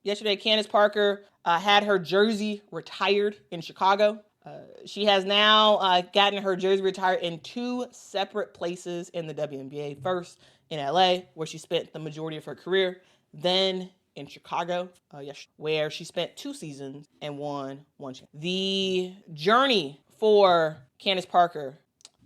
Yesterday, Candace Parker had her jersey retired in Chicago. She has now gotten her jersey retired in 2 separate places in the WNBA. First in LA, where she spent the majority of her career. Then in Chicago, where she spent 2 seasons and won 1 championship. The journey for Candace Parker,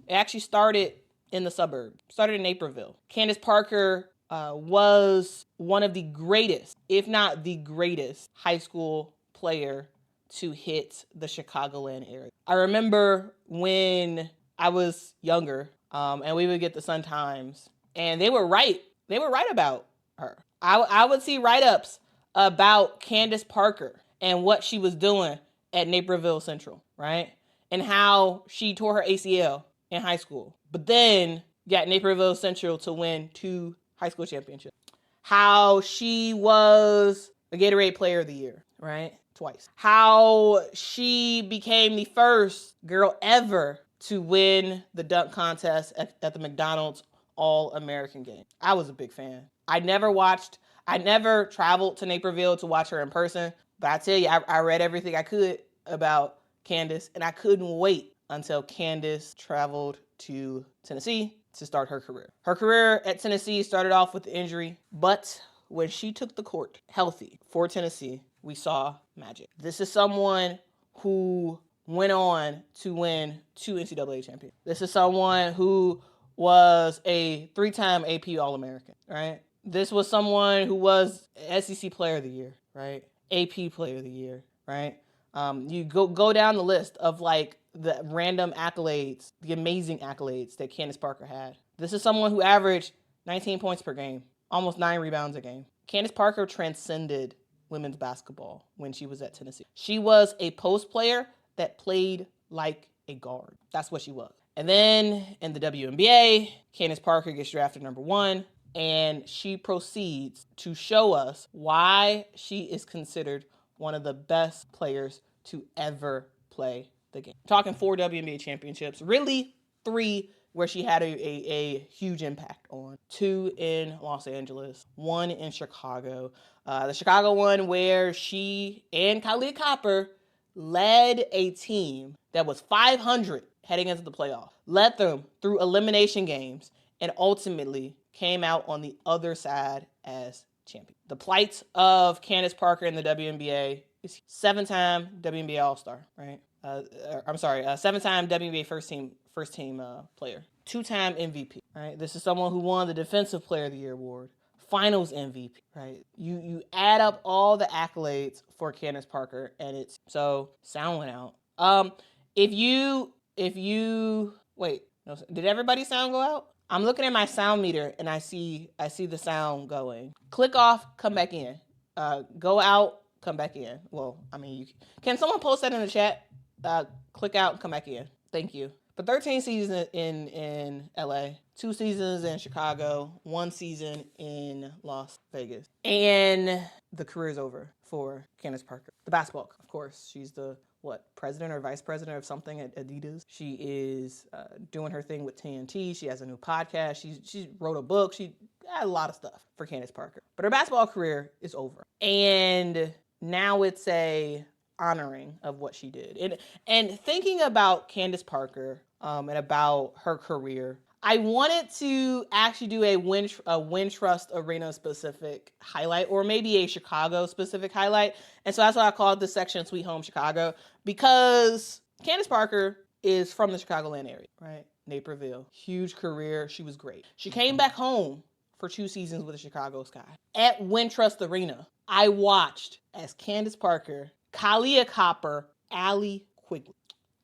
it actually started in the suburbs, started in Naperville. Candace Parker was one of the greatest, if not the greatest, high school player to hit the Chicagoland area. I remember when I was younger, and we would get the Sun-Times, and they were right. They were right about her. I would see write-ups about Candace Parker and what she was doing at Naperville Central, right? And how she tore her ACL in high school, but then got Naperville Central to win 2 high school championships. How she was a Gatorade Player of the Year, right? Twice. How she became the first girl ever to win the dunk contest at the McDonald's All-American game. I was a big fan. I never traveled to Naperville to watch her in person, but I tell you, I read everything I could about Candace, and I couldn't wait until Candace traveled to Tennessee to start her career. Her career at Tennessee started off with the injury, but when she took the court healthy for Tennessee, we saw magic. This is someone who went on to win 2 NCAA championships. This is someone who was a 3-time AP All-American, right? This was someone who was SEC Player of the Year, right? AP Player of the Year, right? You go down the list of like the random accolades, the amazing accolades that Candace Parker had. This is someone who averaged 19 points per game, almost 9 rebounds a game. Candace Parker transcended women's basketball when she was at Tennessee. She was a post player that played like a guard. That's what she was. And then in the WNBA, Candace Parker gets drafted number 1, and she proceeds to show us why she is considered one of the best players to ever play the game. Talking 4 WNBA championships, really 3 where she had a huge impact on. 2 in Los Angeles, 1 in Chicago. The Chicago one where she and Kahleah Copper led a team that was 500 heading into the playoff, led them through elimination games, and ultimately came out on the other side as champion. The plight of Candace Parker in the WNBA is 7-time WNBA All-Star, right? 7-time WNBA first team player, 2-time MVP, right? This is someone who won the Defensive Player of the Year award, Finals MVP, right? You add up all the accolades for Candace Parker, and it's so sound went out. If you wait, no, did everybody's sound go out? I'm looking at my sound meter and I see the sound going. Click off, come back in. Go out, come back in. Well, I mean, can someone post that in the chat? Click out and come back in. Thank you. But 13 seasons in LA, 2 seasons in Chicago, 1 season in Las Vegas. And the career is over for Candace Parker. The basketball, of course. She's the president or vice president of something at Adidas. She is doing her thing with TNT. She has a new podcast. She wrote a book. She had a lot of stuff for Candace Parker. But her basketball career is over. And now it's a honoring of what she did. And thinking about Candace Parker and about her career, I wanted to actually do a Wintrust Arena specific highlight, or maybe a Chicago specific highlight. And so that's why I called this section Sweet Home Chicago, because Candace Parker is from the Chicagoland area, right? Naperville. Huge career. She was great. She came back home for 2 seasons with the Chicago Sky. At Wintrust Arena, I watched as Candace Parker, Kahleah Copper, Allie Quigley.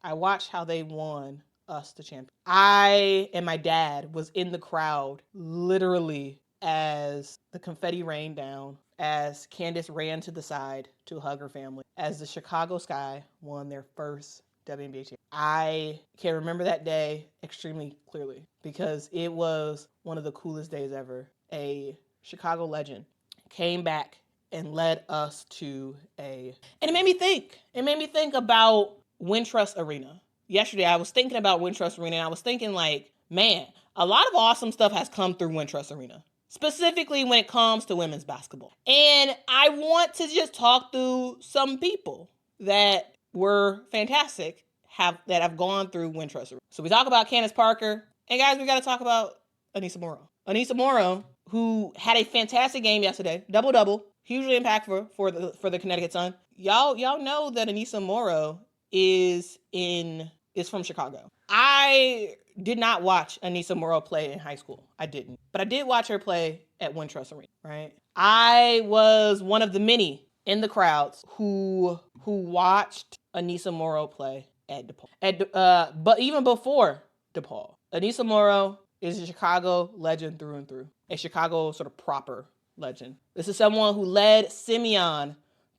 I watched how they won us the champion. I and my dad was in the crowd literally as the confetti rained down, as Candace ran to the side to hug her family, as the Chicago Sky won their first WNBA championship. I can remember that day extremely clearly because it was one of the coolest days ever. A Chicago legend came back and led us to and it made me think. It made me think about Wintrust Arena. Yesterday, I was thinking about Wintrust Arena, and I was thinking, like, man, a lot of awesome stuff has come through Wintrust Arena. specifically when it comes to women's basketball. And I want to just talk through some people that were fantastic that have gone through Wintrust Arena. So we talk about Candace Parker, and guys, we got to talk about Anisa Morrow. Anisa Morrow, who had a fantastic game yesterday, double-double, hugely impactful for the Connecticut Sun. Y'all know that Anisa Morrow is from Chicago. I did not watch Anisa Morrow play in high school. I didn't. But I did watch her play at Wintrust Arena, right? I was one of the many in the crowds who watched Anisa Morrow play at DePaul. But even before DePaul, Anisa Morrow is a Chicago legend through and through. A Chicago sort of proper legend. This is someone who led Simeon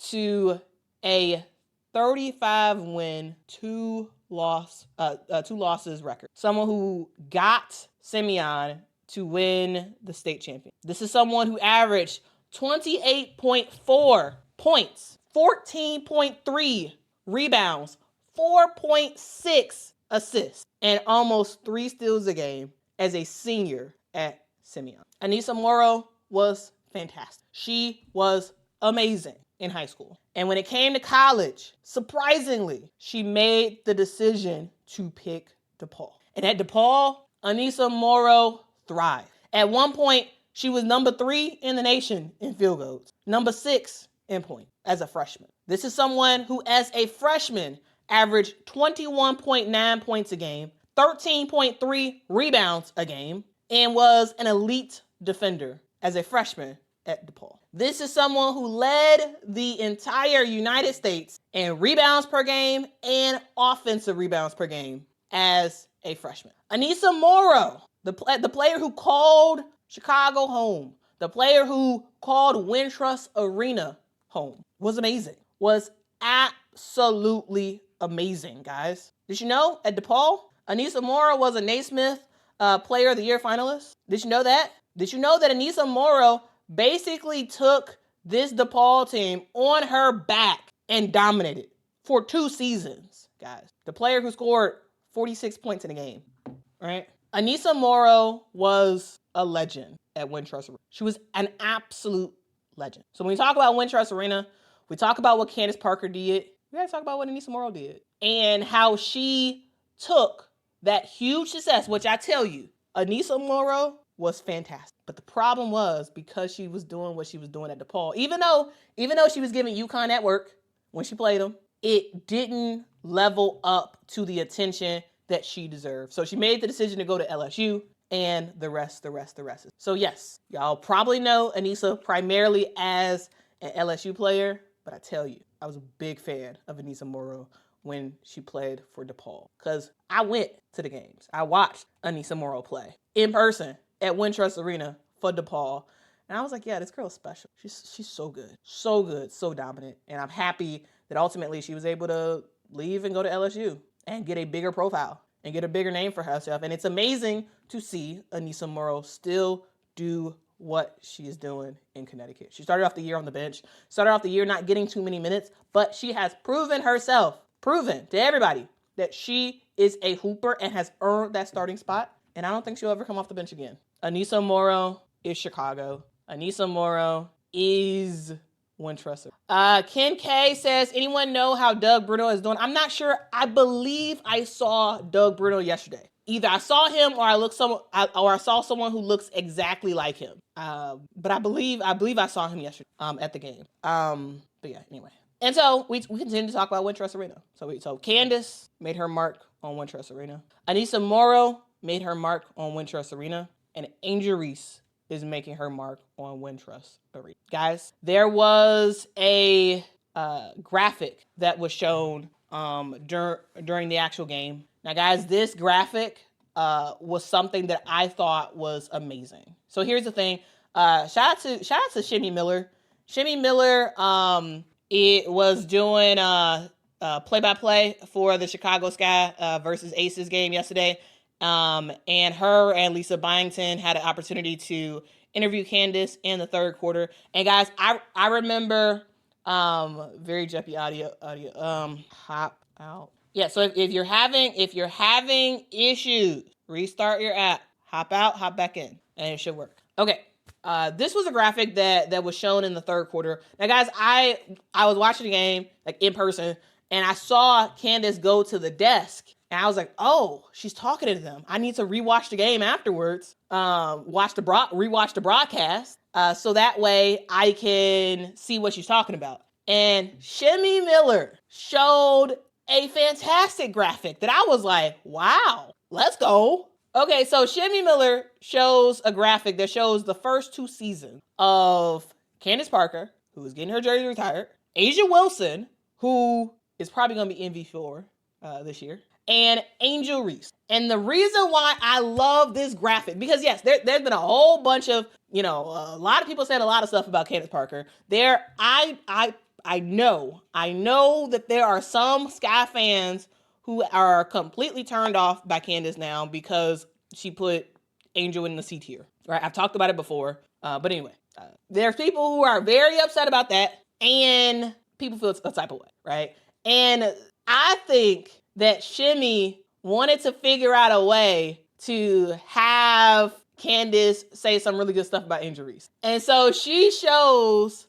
to a 35-win, two losses record. Someone who got Simeon to win the state champion. This is someone who averaged 28.4 points, 14.3 rebounds, 4.6 assists, and almost 3 steals a game as a senior at Simeon. Anisa Morrow was fantastic. She was amazing in high school. And when it came to college, surprisingly, she made the decision to pick DePaul. And at DePaul, Anisa Morrow thrived. At one point, she was number 3 in the nation in field goals, number 6 in points as a freshman. This is someone who, as a freshman, averaged 21.9 points a game, 13.3 rebounds a game, and was an elite defender as a freshman at DePaul. This is someone who led the entire United States in rebounds per game and offensive rebounds per game as a freshman. Anisa Morrow, the player who called Chicago home, the player who called Wintrust Arena home, was amazing. Was absolutely amazing, guys. Did you know at DePaul, Anisa Morrow was a Naismith Player of the Year finalist? Did you know that? Did you know that Anisa Morrow basically took this DePaul team on her back and dominated for 2 seasons, guys? The player who scored 46 points in a game, right? Anisa Morrow was a legend at Wintrust Arena. She was an absolute legend. So when we talk about Wintrust Arena, we talk about what Candace Parker did. We gotta talk about what Anisa Morrow did and how she took that huge success, which I tell you, Anisa Morrow was fantastic. But the problem was, because she was doing what she was doing at DePaul, even though she was giving UConn that work when she played them, it didn't level up to the attention that she deserved. So she made the decision to go to LSU, and the rest. So yes, y'all probably know Anisa primarily as an LSU player, but I tell you, I was a big fan of Anisa Morrow when she played for DePaul, because I went to the games. I watched Anisa Morrow play in person at Wintrust Arena for DePaul, and I was like, yeah, this girl is special. She's so good, so dominant, and I'm happy that ultimately she was able to leave and go to LSU and get a bigger profile and get a bigger name for herself. And it's amazing to see Anisa Morrow still do what she is doing in Connecticut. She started off the year on the bench, started off the year not getting too many minutes, but she has proven to everybody that she is a hooper and has earned that starting spot. And I don't think she'll ever come off the bench again. Anisa Morrow is Chicago. Anisa Morrow is Wintrust. Ken K says, anyone know how Doug Bruno is doing? I'm not sure. I believe I saw Doug Bruno yesterday. Either I saw him or I saw someone who looks exactly like him. But I believe I saw him yesterday at the game. But yeah, anyway. And so we continue to talk about Wintrust Arena. So Candace made her mark on Wintrust Arena. Anisa Morrow made her mark on Wintrust Arena. And Angel Reese is making her mark on Wintrust Arena. Guys, there was a graphic that was shown during the actual game. Now, guys, this graphic was something that I thought was amazing. So here's the thing. Shout out to Shimmy Miller. Shimmy Miller, it was doing play-by-play for the Chicago Sky versus Aces game yesterday. And her and Lisa Byington had an opportunity to interview Candace in the third quarter. And guys, I remember very jumpy audio hop out. Yeah, so if you're having issues, restart your app, hop out, hop back in, and it should work. Okay. This was a graphic that was shown in the third quarter. Now, guys, I was watching the game like in person, and I saw Candace go to the desk, and I was like, oh, she's talking to them. I need to rewatch the game afterwards, rewatch the broadcast, so that way I can see what she's talking about. And Shimmy Miller showed a fantastic graphic that I was like, wow, let's go. Okay, so Shimmy Miller shows a graphic that shows the first 2 seasons of Candace Parker, who is getting her jersey retired, A'ja Wilson, who is probably going to be MV4 this year, and Angel Reese. And the reason why I love this graphic, because yes, there's been a whole bunch of, a lot of people said a lot of stuff about Candace Parker. I know that there are some Sky fans who are completely turned off by Candace now because she put Angel in the C tier, right? I've talked about it before, but anyway, there's people who are very upset about that, and people feel a type of way, right? And I think that Shimmy wanted to figure out a way to have Candace say some really good stuff about Angel Reese, and so she shows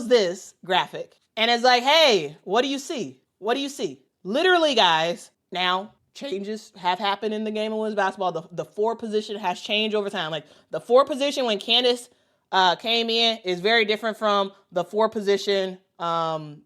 this graphic, and it's like, hey, what do you see? What do you see? Literally, guys, now changes have happened in the game of women's basketball. The 4 position has changed over time. Like the 4 position when Candace came in is very different from the 4 position that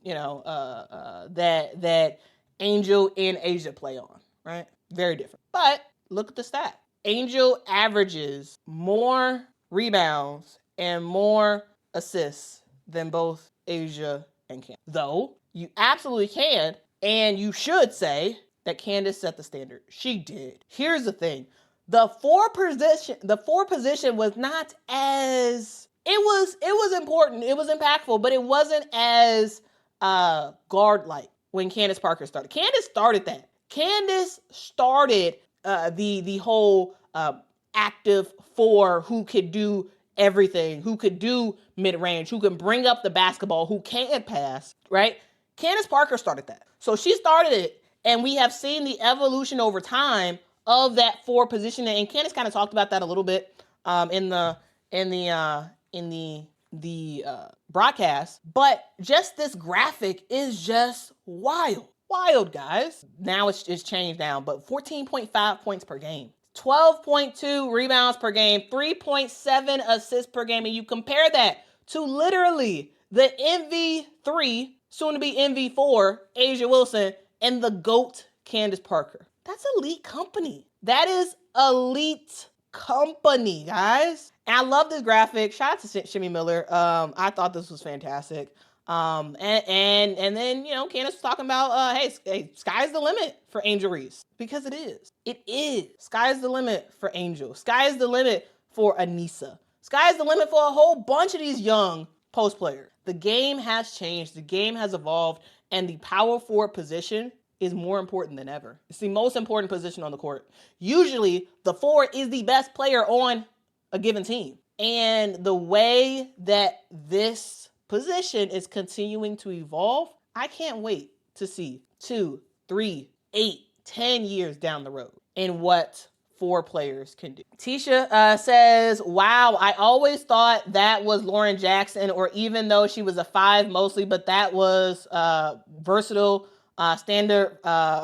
Angel and A'ja play on, right? Very different. But look at the stat. Angel averages more rebounds and more assists than both A'ja and Candace. Though you absolutely can and you should say that Candace set the standard. She did. Here's the thing. The 4 position was not as, it was important. It was impactful, but it wasn't as guard-like when Candace Parker started. Candace started that. Candace started the whole active 4 who could do everything, who could do mid-range, who can bring up the basketball, who can't pass, right? Candace Parker started that. So she started it, and we have seen the evolution over time of that 4 position. And Candace kind of talked about that a little bit in the broadcast. But just this graphic is just wild, guys. Now it's changed now, but 14.5 points per game, 12.2 rebounds per game, 3.7 assists per game, and you compare that to literally the MV3, soon to be MV4, A'ja Wilson, and the GOAT, Candace Parker. That's elite company. That is elite company, guys. And I love this graphic. Shout out to Shimmy Miller. I thought this was fantastic. And then, Candace was talking about, hey, sky's the limit for Angel Reese. Because it is. It is. Sky's the limit for Angel. Sky's the limit for Anisa. Sky's the limit for a whole bunch of these young post players. The game has changed. The game has evolved. And the power forward position is more important than ever. It's the most important position on the court. Usually, the forward is the best player on a given team. And the way that this position is continuing to evolve, I can't wait to see 2, 3, 8, 10 years down the road and what 4 players can do. Tisha says, wow, I always thought that was Lauren Jackson, or even though she was a 5 mostly, but that was versatile standard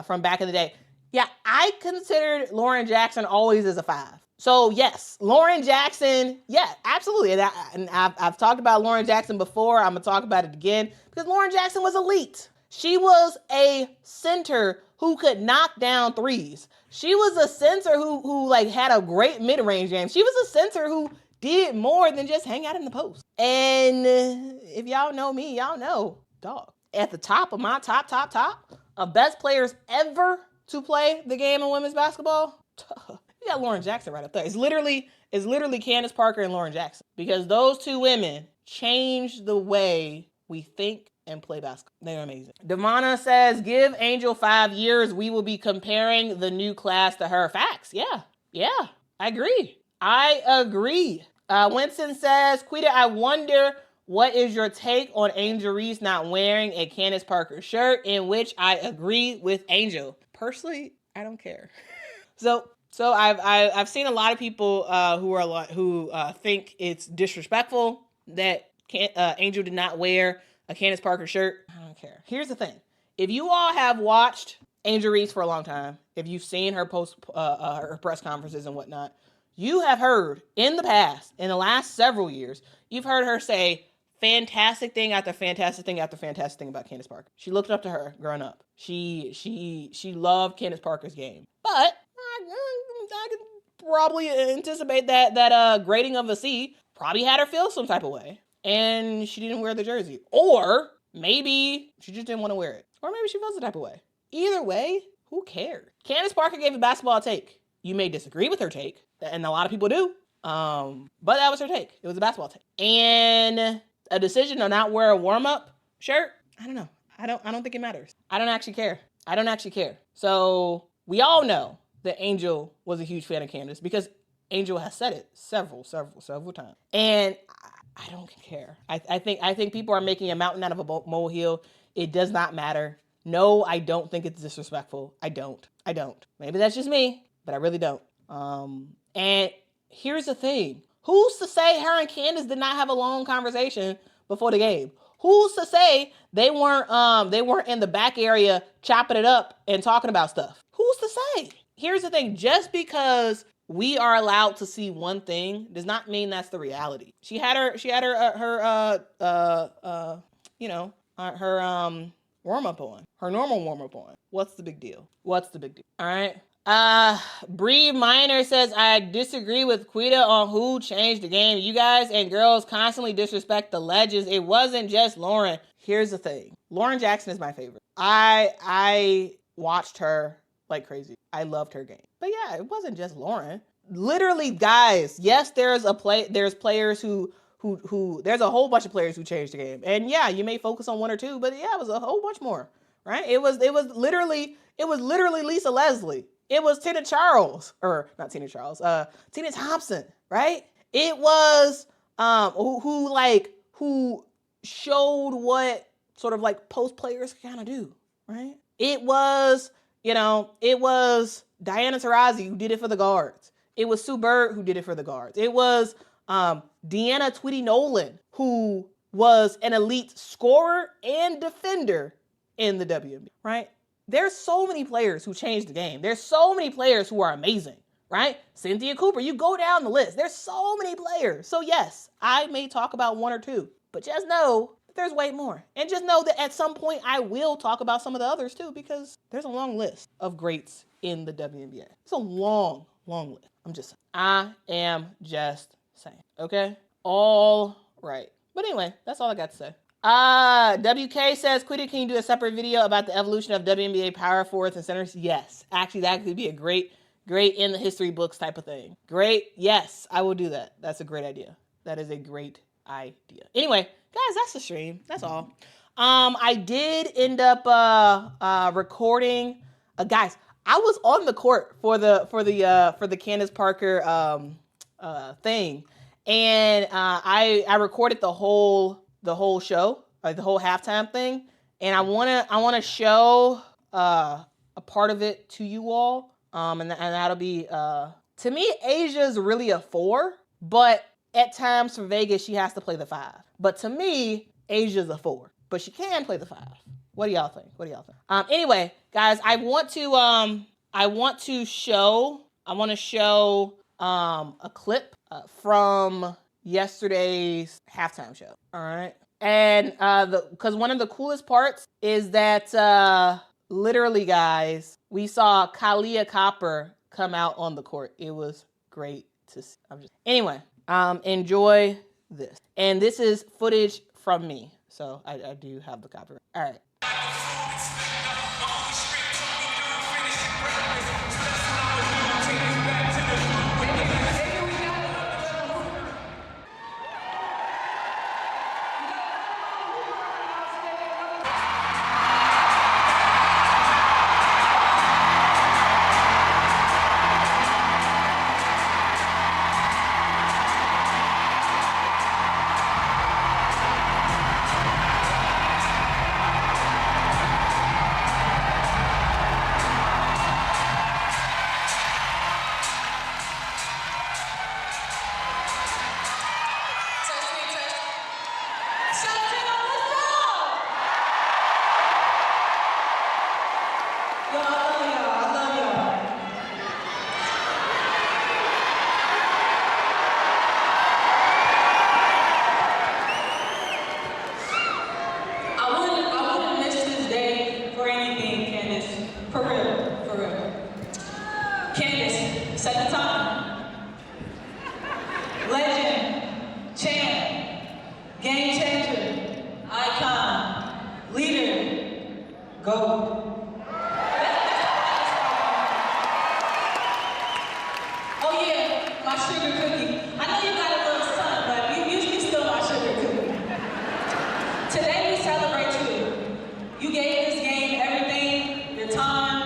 from back in the day. Yeah, I considered Lauren Jackson always as a 5. So yes, Lauren Jackson, yeah, absolutely. And I've talked about Lauren Jackson before. I'm going to talk about it again because Lauren Jackson was elite. She was a center who could knock down threes. She was a center who had a great mid-range game. She was a center who did more than just hang out in the post. And if y'all know me, y'all know, dog, at the top of my top of best players ever to play the game of women's basketball, you got Lauren Jackson right up there. It's literally Candace Parker and Lauren Jackson, because those 2 women changed the way we think and play basketball. They're amazing. Devonna says, give Angel 5 years. We will be comparing the new class to her. Facts. Yeah. I agree. Winston says, Quita, I wonder what is your take on Angel Reese not wearing a Candace Parker shirt, in which I agree with Angel. Personally, I don't care. So So I've seen a lot of people who think it's disrespectful that Angel did not wear a Candace Parker shirt. I don't care. Here's the thing: if you all have watched Angel Reese for a long time, if you've seen her her press conferences and whatnot, you have heard in the past, in the last several years, you've heard her say fantastic thing after fantastic thing after fantastic thing about Candace Parker. She looked up to her growing up. She loved Candace Parker's game. But I can probably anticipate that grading of a C probably had her feel some type of way. And she didn't wear the jersey. Or maybe she just didn't want to wear it. Or maybe she feels the type of way. Either way, who cares? Candace Parker gave a basketball take. You may disagree with her take, and a lot of people do. But that was her take. It was a basketball take. And a decision to not wear a warm-up shirt, I don't know. I don't think it matters. I don't actually care. So we all know that Angel was a huge fan of Candace because Angel has said it several times. And I don't care. I think people are making a mountain out of a molehill. It does not matter. No, I don't think it's disrespectful. I don't. Maybe that's just me, but I really don't. And here's the thing. Who's to say her and Candace did not have a long conversation before the game? Who's to say they weren't in the back area chopping it up and talking about stuff? Who's to say? Here's the thing. Just because we are allowed to see one thing does not mean that's the reality. She had her warm up on. Her normal warm up on. What's the big deal? All right. Bree Minor says, I disagree with Quita on who changed the game. You guys and girls constantly disrespect the legends. It wasn't just Lauren. Here's the thing. Lauren Jackson is my favorite. I watched her like crazy. I loved her game. But yeah, it wasn't just Lauren. Literally, guys, yes, there's players who there's a whole bunch of players who changed the game. And yeah, you may focus on one or two, but yeah, it was a whole bunch more, right? It was literally Lisa Leslie. It was Tina Thompson, right? It was who showed what sort of like post players kind of do, right? It was Diana Taurasi who did it for the guards. It was Sue Bird who did it for the guards. It was Deanna Tweety Nolan, who was an elite scorer and defender in the WNBA, right? There's so many players who changed the game. There's so many players who are amazing, right? Cynthia Cooper, you go down the list. There's so many players. So yes, I may talk about one or two, but just know that there's way more. And just know that at some point I will talk about some of the others too, because there's a long list of greats in the WNBA. It's a long list. I am just saying, okay? All right. But anyway, that's all I got to say. WK says, Quita, can you do a separate video about the evolution of WNBA power forwards and centers? Yes. Actually, that could be a great in the history books type of thing. Great. Yes, I will do that. That's a great idea. That is a great idea. Anyway, guys, that's the stream. That's all. I did end up recording. Guys, I was on the court for the Candace Parker thing, and I recorded the whole show, the whole halftime thing, and I wanna show a part of it to you all, and that'll be to me, Asia's really a 4, but at times for Vegas she has to play the 5. But to me, Asia's a 4, but she can play the 5. What do y'all think? Anyway, guys, I want to show a clip from yesterday's halftime show. All right. And because one of the coolest parts is that literally, guys, we saw Kalia Copper come out on the court. It was great to see. Anyway, enjoy this. And this is footage from me. So I do have the copyright. All right. Candace, set the time. Legend, champ, game changer, icon, leader, go. Oh yeah, my sugar cookie. I know you got a little son, but you still my sugar cookie. Today we celebrate you. You gave this game everything, your time,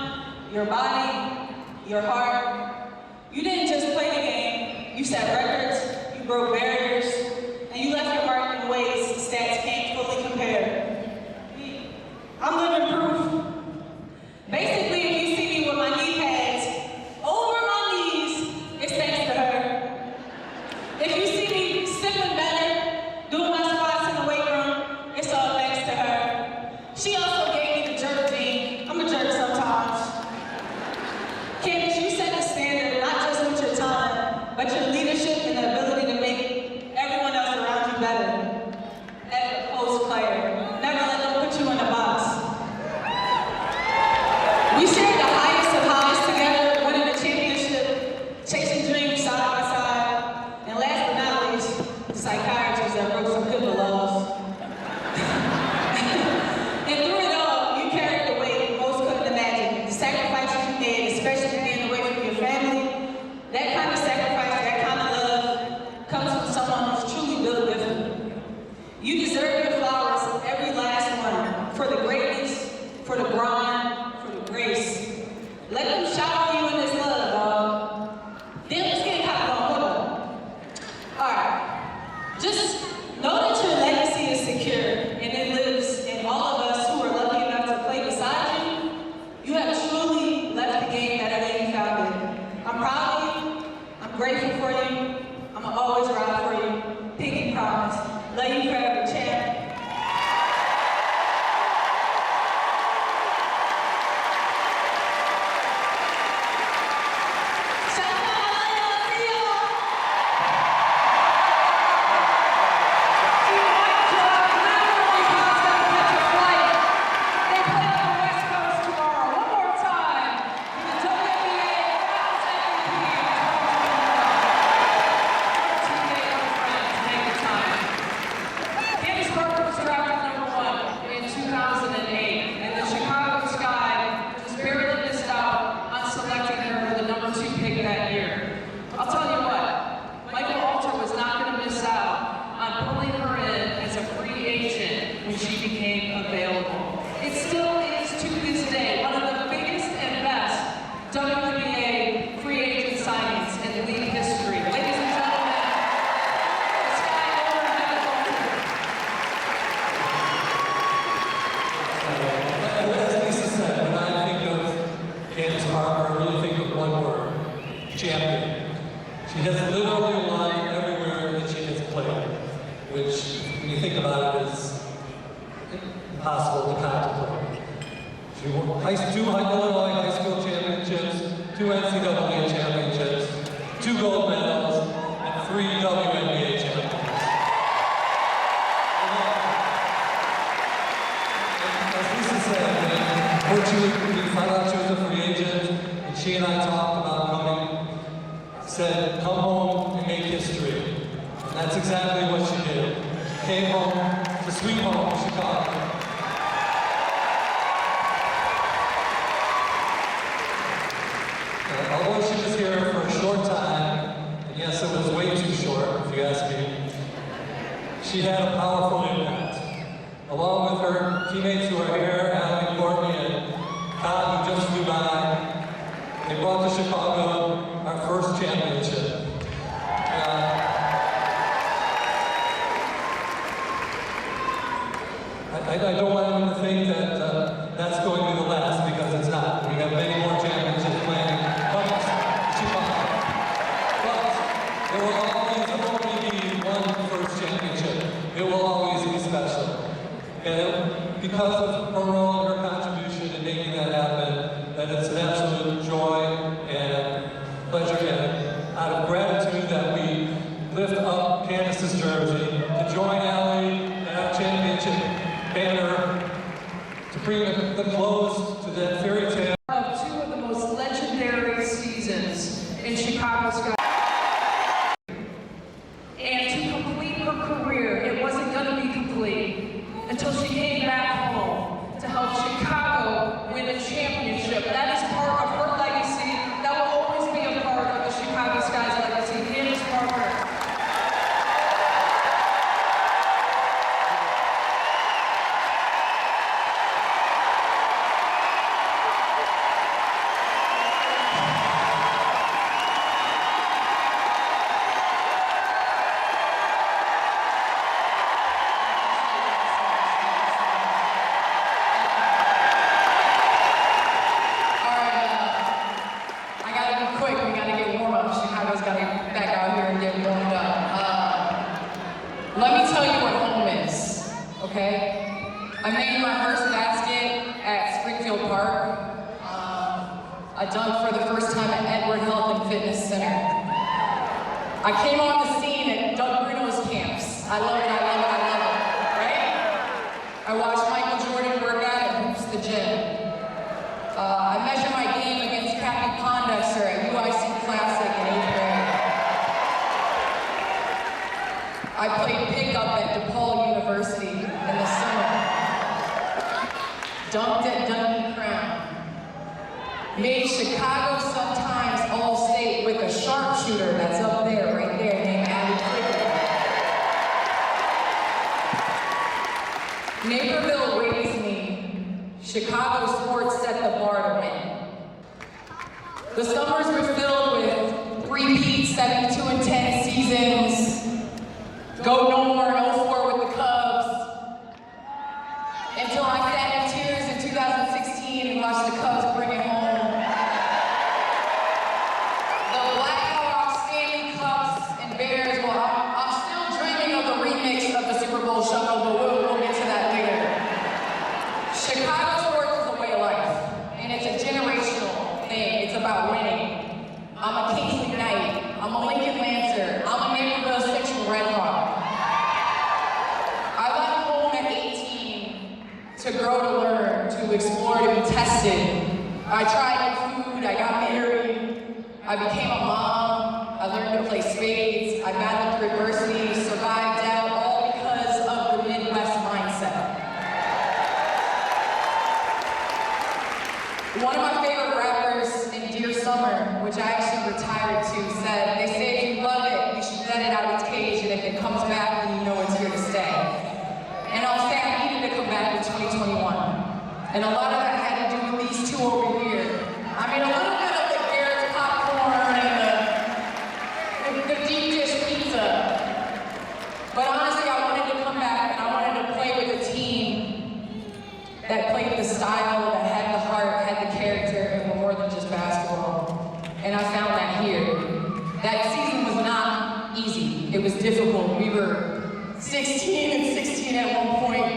your body, your heart. You didn't just play the game, you set records, you broke barriers, and you left your mark in ways stats can't fully compare. I'm living proof. Basically, if you see me with my knee pads over my knees, it's thanks to her. If you see me sipping better, doing my squats in the weight room, it's all thanks to her. She also gave me the jerk gene. I'm a jerk sometimes. Candace, you set the standard, not just with your time, but your leadership and the ability to make everyone else around you better. As a post player, never let them put you in a box. We shared the highest of highs together, winning the championship, chasing dreams side by side, and last but not least, the psychiatrist that broke some good loves. And through it all, you carried the weight most couldn't imagine. The sacrifices you made, especially being away from your family, that kind of sacrifice, that kind of love, comes from someone who's truly built different. You deserve your flowers, every last one, for the greatness, for the grind, for the grace. Let them shower you in this love, dog. Then let's get kind of on. Hold on. All right. Just know that your legacy is secure, and it lives in all of us who are lucky enough to play beside you. You have truly left the game better than you found it. I'm proud of you. I'm grateful for you. I'm gonna always ride for you. Pinky promise. Love you forever, champ. Candace Parker was drafted #1 in 2008, and the Chicago Sky just barely missed out on selecting her for the #2 pick that year. I'll tell you what, Michael Alter was not going to miss out on pulling her in as a free agent when she became available. It still is, to this day, one of the biggest and best WNBA free agent signings in league history. Ladies and gentlemen, the Sky owner, Michael Alter. As Lisa said, when I think of Candace Parker, I really think of one word: champion. She has literally won everywhere that she has played, which, when you think about it, is impossible to contemplate. She won two Illinois high school championships, 2 NCAA championships, 2 gold medals, and 3 WNBA championships. As Lisa said, unfortunately, we found out she was a free agent, and she and I talked about coming, said, come home and make history. And that's exactly what she did. She came home to sweet home, Chicago. Although she was here for a short time, and yes, it was way too short, if you ask me, she had a powerful impact. Along with her teammates who are here, Allie, Courtney, and Todd, who just flew by, they brought to Chicago our first championship. I don't want anyone to think that that's going to be the last, because it's not. We have many more championships planning coming to Chicago. But there will always only be one first championship. It will always be special. And because of her role and her contribution in making that happen, that that it's an absolute joy and pleasure and out of gratitude that we lift up Candace's jersey to join Allie in our championship banner to bring the close to that fairy tale. Of two of the most legendary seasons in Chicago Sky. And to complete her career, it wasn't going to be complete until she came back home to help Chicago win a championship. That is part of her legacy. That will always be a part of the Chicago Sky's legacy. Candace Parker. Let me tell you what home is, okay? I made my first basket at Springfield Park. I dunked for the first time at Edward Health and Fitness Center. I came on the scene at Doug Bruno's camps. I love it, I love it, I love it, right? I watched Michael Jordan work out at Hoops the Gym. I measured my game against Kathy Pondexter at UIC Classic in 8th grade. I played pickup at DePaul University in the summer. Dunked at Duncan Crown. Made Chicago Sun-Times All-State with a sharpshooter that's up there, right there, named Abby Quitta. Naperville raised me. Chicago sports set the bar to win. The summers were filled with three-peat 72 and 10 seasons. Go no more in 04 with the Cubs. Until I sat in tears in 2016 and watched the Cubs bring it home. The Blackhawks, Stanley Cups, and Bears, well, I'm still dreaming of the remix of the Super Bowl shuffle, but we'll get to that later. Chicago sports is a way of life, and it's a generational thing. It's about winning. I'm a Kingsley Knight. I'm a Lincoln Lancer. I'm a Naperville Central Red Hawk. To grow, to learn, to explore, to be tested. I tried new food, I got married, I became a mom, I learned to play spades, I battled through adversity, survived out, all because of the Midwest mindset. One of my favorite rappers in Dear Summer, which I actually retired to, said, they say if you love it, you should let it out of its cage, and if it comes back, then you know it's here to stay. And I'll say I needed to come back in 2021. And a lot of that had to do with these two over here. I mean, a little bit of the Garrett's popcorn and the deep dish pizza. But honestly, I wanted to come back and I wanted to play with a team that played the style, that had the heart, had the character, and were more than just basketball. And I found that here. That season was not easy. It was difficult. We were 16 and 16 at one point.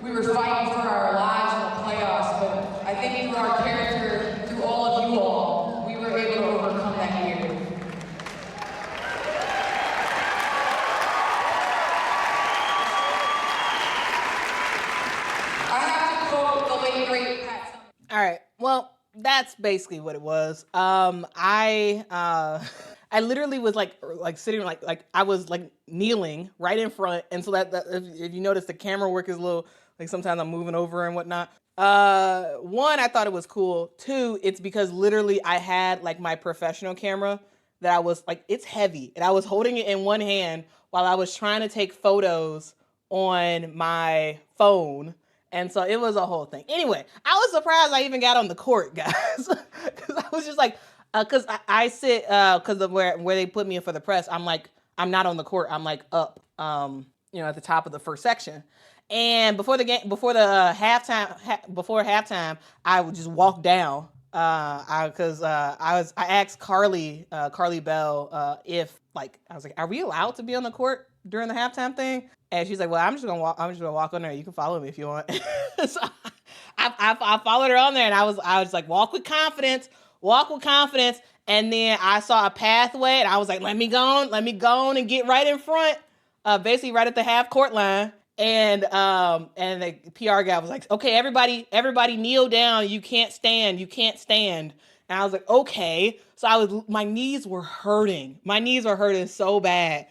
We were fighting for our lives in the playoffs, but I think through our character, through all of you all, we were able to overcome that year. I have to quote the late great Pat. All right. Well, that's basically what it was. I literally was like sitting like I was like kneeling right in front, and so that if you notice the camera work is a little like sometimes I'm moving over and whatnot. One, I thought it was cool. Two, it's because literally I had like my professional camera that I was like, it's heavy, and I was holding it in one hand while I was trying to take photos on my phone. And so it was a whole thing. Anyway, I was surprised I even got on the court, guys, because I was just like, because I sit, because of where they put me in for the press, I'm like, I'm not on the court. I'm like up, at the top of the first section. And before halftime, I would just walk down, because I asked Carly Bell if like I was like, are we allowed to be on the court during the halftime thing? And she's like, well, I'm just gonna walk on there. You can follow me if you want. So I followed her on there, and I was like, walk with confidence. And then I saw a pathway, and I was like, let me go on and get right in front, basically right at the half court line. And the PR guy was like, okay, everybody kneel down. You can't stand. And I was like, okay. So my knees were hurting. So bad.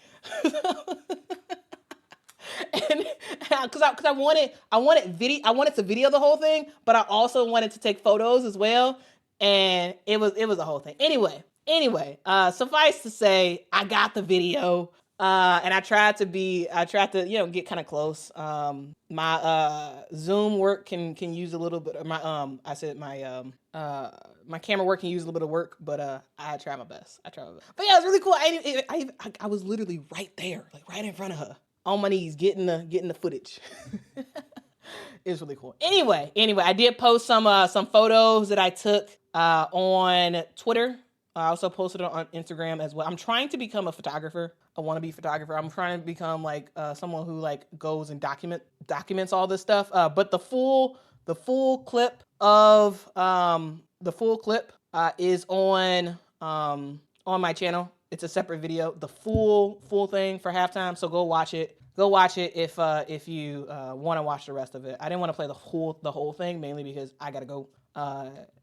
And because I wanted to video the whole thing, but I also wanted to take photos as well. And it was a whole thing. Anyway, suffice to say, I got the video. And I tried to get kind of close. My Zoom work can use a little bit of my my camera work can use a little bit of work, but I try my best. But yeah, it was really cool. I was literally right there, like right in front of her, on my knees, getting the footage. It was really cool. Anyway, I did post some photos that I took on Twitter. I also posted it on Instagram as well. I'm trying to become a photographer, a wannabe photographer. I'm trying to become like someone who like goes and documents all this stuff. But the full clip of is on my channel. It's a separate video. The full thing for halftime. So go watch it. If you want to watch the rest of it. I didn't want to play the whole thing, mainly because I gotta go.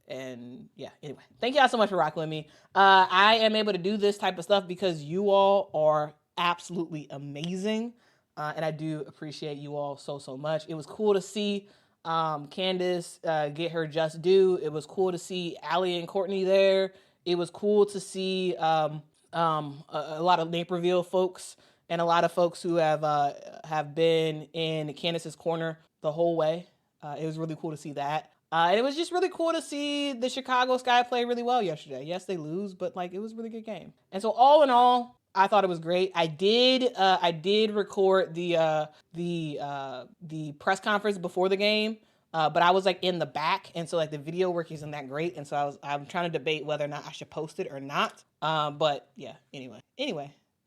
And yeah, anyway, thank y'all so much for rocking with me. I am able to do this type of stuff because you all are absolutely amazing. And I do appreciate you all so much. It was cool to see Candace get her just due. It was cool to see Allie and Courtney there. It was cool to see a lot of Naperville folks and a lot of folks who have been in Candace's corner the whole way. It was really cool to see that. And it was just really cool to see the Chicago Sky play really well yesterday. Yes, they lose, but like it was a really good game. And so all in all, I thought it was great. I did record the press conference before the game, but I was like in the back, and so like the video work isn't that great, and so I'm trying to debate whether or not I should post it or not. But yeah, anyway.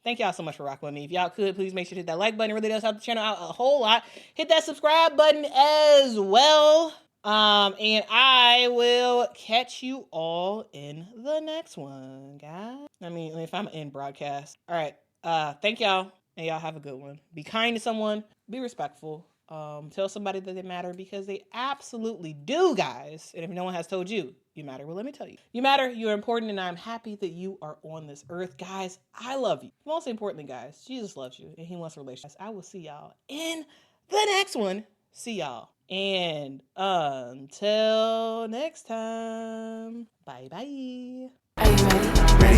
Thank y'all so much for rocking with me. If y'all could, please make sure to hit that like button. It really does help the channel out a whole lot. Hit that subscribe button as well. And I will catch you all in the next one, guys. I mean, if I'm in broadcast. All right. Thank y'all, and y'all have a good one. Be kind to someone. Be respectful. Tell somebody that they matter, because they absolutely do, guys. And if no one has told you, you matter. Well, let me tell you. You matter. You're important, and I'm happy that you are on this earth, guys. I love you. Most importantly, guys, Jesus loves you, and he wants a relationship. I will see y'all in the next one. See y'all. And until next time, bye-bye. Are you ready?